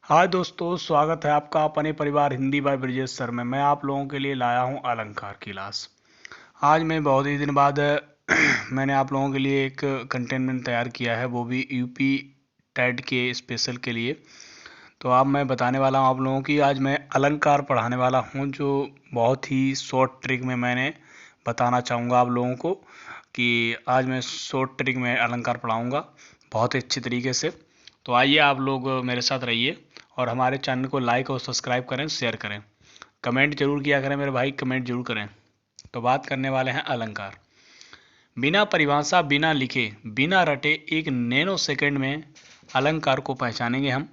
हाय दोस्तों, स्वागत है आपका अपने परिवार हिंदी बाय ब्रिजेश सर में। मैं आप लोगों के लिए लाया हूं अलंकार की क्लास। आज मैं बहुत ही दिन बाद मैंने आप लोगों के लिए एक कंटेनमेंट तैयार किया है, वो भी यूपी टेट के स्पेशल के लिए। तो अब मैं बताने वाला हूं आप लोगों की, आज मैं अलंकार पढ़ाने वाला हूं, जो बहुत ही शॉर्ट ट्रिक में मैंने बताना चाहूँगा आप लोगों को कि आज मैं शॉर्ट ट्रिक में अलंकार पढ़ाऊँगा बहुत ही अच्छे तरीके से। तो आइए आप लोग मेरे साथ रहिए और हमारे चैनल को लाइक और सब्सक्राइब करें, शेयर करें, कमेंट जरूर किया करें मेरे भाई, कमेंट जरूर करें। तो बात करने वाले हैं अलंकार। बिना परिभाषा, बिना लिखे, बिना रटे एक नैनो सेकंड में अलंकार को पहचानेंगे हम।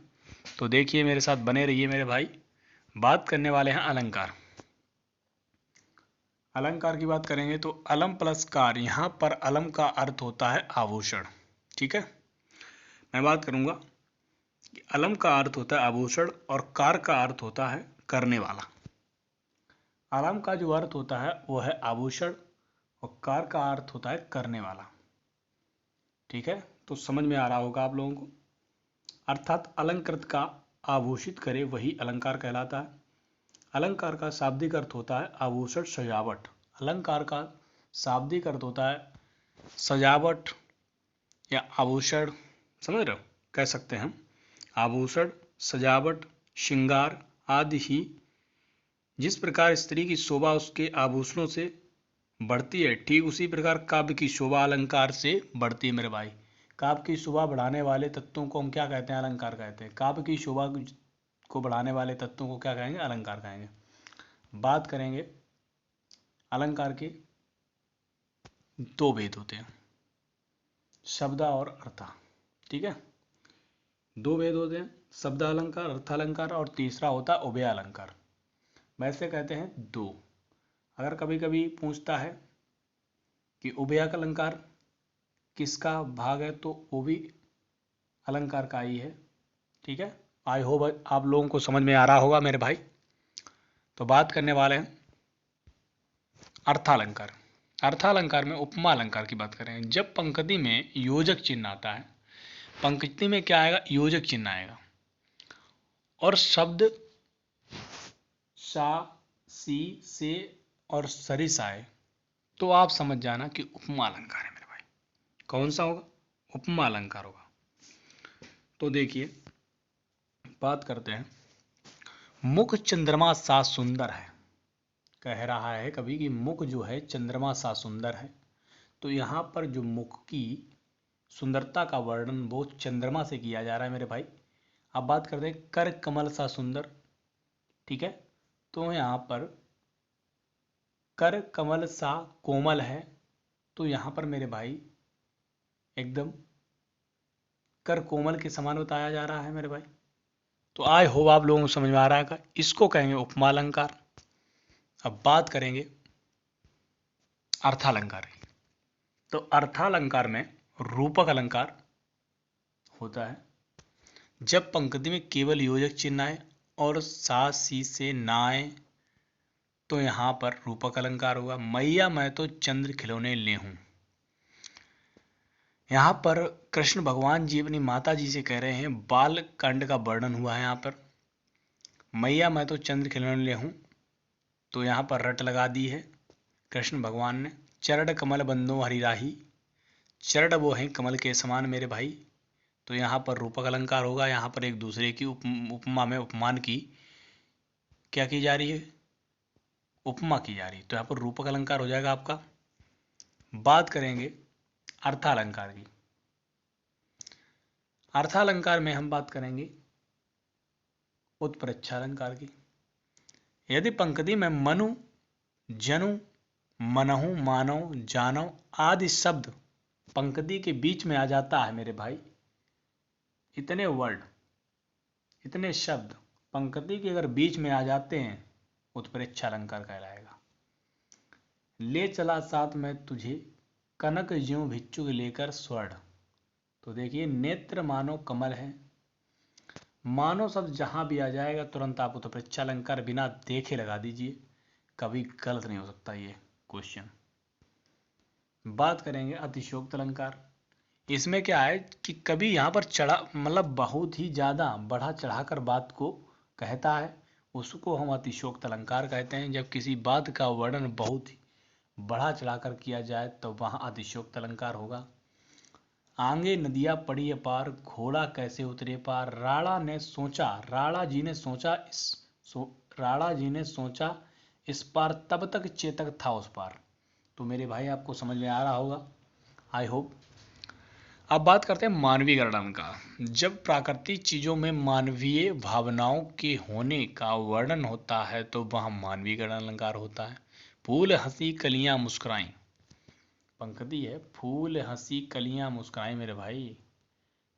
तो देखिए मेरे साथ बने रहिए मेरे भाई। बात करने वाले हैं अलंकार। अलंकार की बात करेंगे तो अलम प्लस कार, यहाँ पर अलम का अर्थ होता है आभूषण। ठीक है, मैं बात करूंगा कि अलम का अर्थ होता है आभूषण और कार का अर्थ होता है करने वाला। अलम का जो अर्थ होता है वो है आभूषण और कार का अर्थ होता है करने वाला। ठीक है, तो समझ में आ रहा होगा आप लोगों को। अर्थात अलंकृत का आभूषित करे वही अलंकार कहलाता है। अलंकार का शाब्दिक अर्थ होता है आभूषण, सजावट। अलंकार का शाब्दिक अर्थ होता है सजावट या आभूषण, समझ रहे हो, कह सकते हैं हम आभूषण, सजावट, श्रृंगार आदि ही। जिस प्रकार स्त्री की शोभा उसके आभूषणों से बढ़ती है, ठीक उसी प्रकार काव्य की शोभा अलंकार से बढ़ती है मेरे भाई। काव्य की शोभा बढ़ाने वाले तत्वों को हम क्या कहते हैं? अलंकार कहते हैं। काव्य की शोभा को बढ़ाने वाले तत्वों को क्या कहेंगे? अलंकार कहेंगे। बात करेंगे अलंकार के दो भेद होते हैं, शब्दा और अर्था। ठीक है, दो भेद होते हैं, शब्दालंकार, अर्थालंकार, और तीसरा होता है उभय अलंकार। वैसे कहते हैं दो। अगर कभी कभी पूछता है कि उभय अलंकार किसका भाग है, तो वो भी अलंकार का ही है। ठीक है, आई होप आप लोगों को समझ में आ रहा होगा मेरे भाई। तो बात करने वाले हैं अर्थालंकार। अर्थालंकार में उपमा अलंकार की बात करें। जब पंक्ति में योजक चिन्ह आता है, पंक्ति में क्या आएगा? योजक चिन्ह आएगा, और शब्द सा, सी, से और सरिस आए, तो आप समझ जाना कि उपमा अलंकार है मेरे भाई। कौन सा होगा? उपमा अलंकार होगा। तो देखिए बात करते हैं, मुख चंद्रमा सा सुंदर है। कह रहा है कभी कि मुख जो है चंद्रमा सा सुंदर है, तो यहाँ पर जो मुख की सुंदरता का वर्णन वो चंद्रमा से किया जा रहा है मेरे भाई। अब बात करते हैं कर कमल सा सुंदर। ठीक है, तो यहाँ पर कर कमल सा कोमल है, तो यहाँ पर मेरे भाई एकदम कर कोमल के समान बताया जा रहा है मेरे भाई। तो आई होप आप लोगों को समझ में आ रहा है, इसको कहेंगे उपमा अलंकार। अब बात करेंगे अर्थालंकार की। तो अर्थालंकार में रूपक अलंकार होता है जब पंक्ति में केवल योजक चिन्ह आए और सा सी से ना आए, तो यहां पर रूपक अलंकार होगा। मैया मैं तो चंद्र खिलौने ले हूं। यहां पर कृष्ण भगवान जी अपनी माता जी से कह रहे हैं, बाल कांड का वर्णन हुआ है यहां पर। मैया मैं तो चंद्र खिलौने ले हूं, तो यहां पर रट लगा दी है कृष्ण भगवान ने। चरण कमल बंदो हरिराही, चरण वो हैं कमल के समान मेरे भाई, तो यहाँ पर रूपक अलंकार होगा। यहाँ पर एक दूसरे की उपमा में उपमान की क्या की जा रही है? उपमा की जा रही है, तो यहाँ पर रूपक अलंकार हो जाएगा आपका। बात करेंगे अर्थालंकार की। अर्थालंकार में हम बात करेंगे उत्प्रेक्षा अलंकार की। यदि पंक्ति में मनु, जनु, मनहु, मानव, जानव आदि शब्द पंक्ति के बीच में आ जाता है मेरे भाई, इतने वर्ड, इतने शब्द पंक्ति के अगर बीच में आ जाते हैं, उत्प्रेक्षा अलंकार कहलाएगा। ले चला साथ में तुझे, कनक ज्यों भिक्षुक लेकर स्वर्ण। तो देखिए नेत्र मानो कमल है, मानो शब्द जहां भी आ जाएगा तुरंत आप उत्प्रेक्षा अलंकार बिना देखे लगा दीजिए, कभी गलत नहीं हो सकता ये क्वेश्चन। बात करेंगे अतिशयोक्त अलंकार। इसमें क्या है कि कभी यहाँ पर चढ़ा मतलब बहुत ही ज़्यादा बढ़ा चढ़ाकर बात को कहता है, उसको हम अतिशयोक्त अलंकार कहते हैं। जब किसी बात का वर्णन बहुत ही बढ़ा चढ़ाकर किया जाए तो वहाँ अतिशयोक्त अलंकार होगा। आगे नदियाँ पड़ी अपार, घोड़ा कैसे उतरे पार। राणा जी ने सोचा राणा जी ने सोचा इस पार, तब तक चेतक था उस पार। तो मेरे भाई आपको समझ में आ रहा होगा, आई होप। अब बात करते हैं मानवीय वर्णन का। जब प्राकृतिक चीजों में मानवीय भावनाओं के होने का वर्णन होता है तो वह मानवीय गण अलंकार होता है। फूल हंसी कलियां मुस्कुराई, पंक्ति है, फूल हंसी कलियां मुस्कुराई मेरे भाई,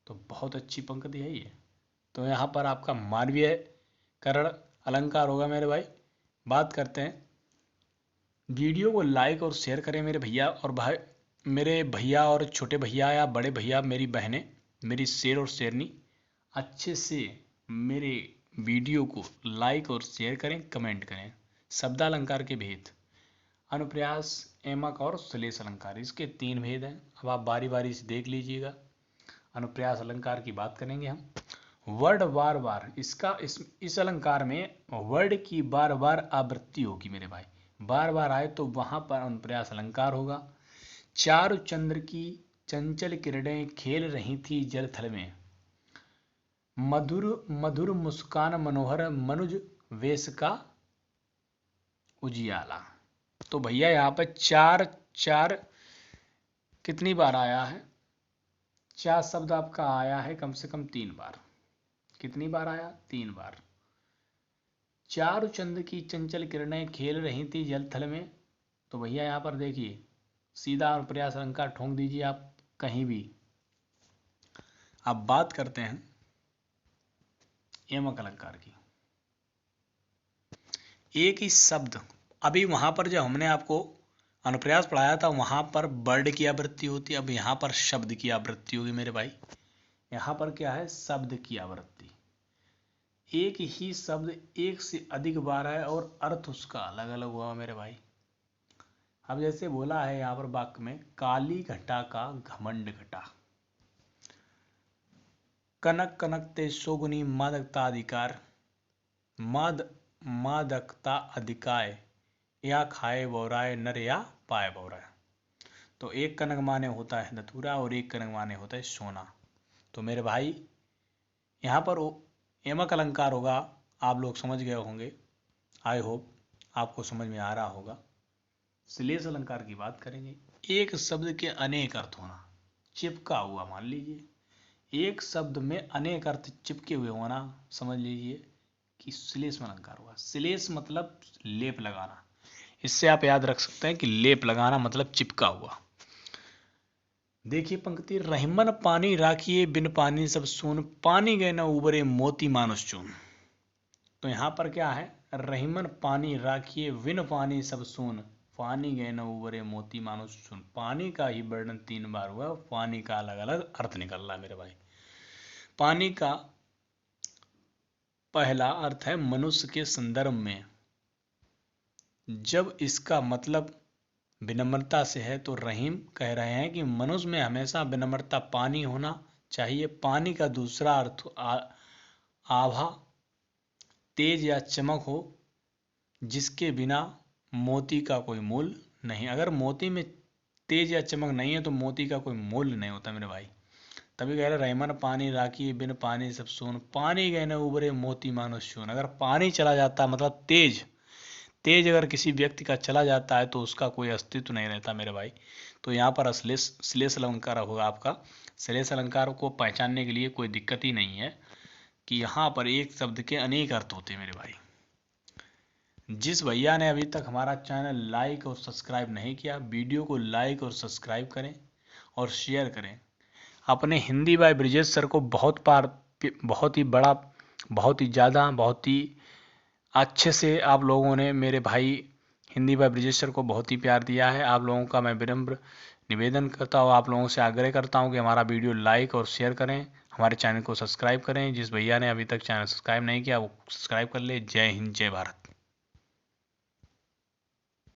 तो बहुत अच्छी पंक्ति है ये। तो यहाँ पर आपका मानवीय करण अलंकार होगा मेरे भाई। बात करते हैं, वीडियो को लाइक और शेयर करें मेरे भैया और भाई, मेरे भैया और छोटे भैया या बड़े भैया, मेरी बहनें, मेरी शेर और शेरनी, अच्छे से मेरे वीडियो को लाइक और शेयर करें, कमेंट करें। शब्दालंकार के भेद, अनुप्रास, एमक और श्लेष अलंकार, इसके 3 भेद हैं। अब आप बारी बारी से देख लीजिएगा। अनुप्रास अलंकार की बात करेंगे हम। वर्ड बार बार, इस अलंकार में वर्ड की बार बार आवृत्ति होगी मेरे भाई, बार बार आए तो वहां पर अनुप्रास अलंकार होगा। चारु चंद्र की चंचल किरणें खेल रही थी जल थल में, मधुर मधुर मुस्कान मनोहर मनुज वेश का उजियाला। तो भैया यहाँ पर चार चार कितनी बार आया है? 4 शब्द आपका आया है कम से कम 3 बार। कितनी बार आया? 3 बार। चारु चंद्र की चंचल किरणें खेल रही थी जल थल में, तो भैया यहाँ पर देखिए सीधा और प्रयास अलंकार ठोंक दीजिए आप कहीं भी। अब बात करते हैं एमक अलंकार की। एक ही शब्द, अभी वहां पर जब हमने आपको अनुप्रयास पढ़ाया था वहां पर वर्ड की आवृत्ति होती है, अब यहाँ पर शब्द की आवृत्ति होगी मेरे भाई। यहाँ पर क्या है? शब्द की आवृत्ति। एक ही शब्द एक से अधिक बार है और अर्थ उसका अलग अलग हुआ मेरे भाई। अब जैसे बोला है यहाँ पर वाक्य में, काली घटा का घमंड घटा, कनक कनक ते शोगुनी मादकता अधिकार, मादकता अधिकाय, या खाए बौराए नर या पाए बौराए। तो एक कनक माने होता है धतूरा और एक कनक माने होता है सोना। तो मेरे भाई यहाँ पर एमक अलंकार होगा, आप लोग समझ गए होंगे, आई होप आपको समझ में आ रहा होगा। श्लेष अलंकार की बात करेंगे। एक शब्द के अनेक अर्थ होना, चिपका हुआ, मान लीजिए एक शब्द में अनेक अर्थ चिपके हुए होना, समझ लीजिए कि श्लेष अलंकार हुआ। श्लेष मतलब लेप लगाना, इससे आप याद रख सकते हैं कि लेप लगाना मतलब चिपका हुआ। देखिए पंक्ति, रहीमन पानी राखिए बिन पानी सब सून, पानी गए न उबरे मोती मानुष चून। तो यहाँ पर क्या है? रहीमन पानी राखिए बिन पानी सब सून, पानी गए न उबरे मोती मानुष चून। पानी का ही वर्णन 3 बार हुआ, पानी का अलग अलग अर्थ निकल रहा है मेरे भाई। पानी का पहला अर्थ है मनुष्य के संदर्भ में, जब इसका मतलब विनम्रता से है तो रहीम कह रहे हैं कि मनुष्य में हमेशा विनम्रता, पानी होना चाहिए। पानी का दूसरा अर्थ आभा, तेज या चमक हो, जिसके बिना मोती का कोई मूल नहीं। अगर मोती में तेज या चमक नहीं है तो मोती का कोई मूल्य नहीं होता मेरे भाई। तभी कह रहे रहीमन पानी राखी बिन पानी सब सून, पानी गए न उबरे मोती मानुष चून। अगर पानी चला जाता मतलब तेज अगर किसी व्यक्ति का चला जाता है तो उसका कोई अस्तित्व नहीं रहता मेरे भाई। तो यहाँ पर श्लेष अलंकार होगा आपका। श्लेष अलंकार को पहचानने के लिए कोई दिक्कत ही नहीं है कि यहाँ पर एक शब्द के अनेक अर्थ होते हैं मेरे भाई। जिस भैया ने अभी तक हमारा चैनल लाइक और सब्सक्राइब नहीं किया, वीडियो को लाइक और सब्सक्राइब करें और शेयर करें। अपने हिंदी बाय ब्रिजेश सर को बहुत ही बड़ा, बहुत ही ज़्यादा, बहुत ही अच्छे से आप लोगों ने मेरे भाई हिंदी बाय ब्रिजेश सर को बहुत ही प्यार दिया है। आप लोगों का मैं विनम्र निवेदन करता हूँ, आप लोगों से आग्रह करता हूँ कि हमारा वीडियो लाइक और शेयर करें, हमारे चैनल को सब्सक्राइब करें। जिस भैया ने अभी तक चैनल सब्सक्राइब नहीं किया वो सब्सक्राइब कर ले। जय हिंद, जय भारत।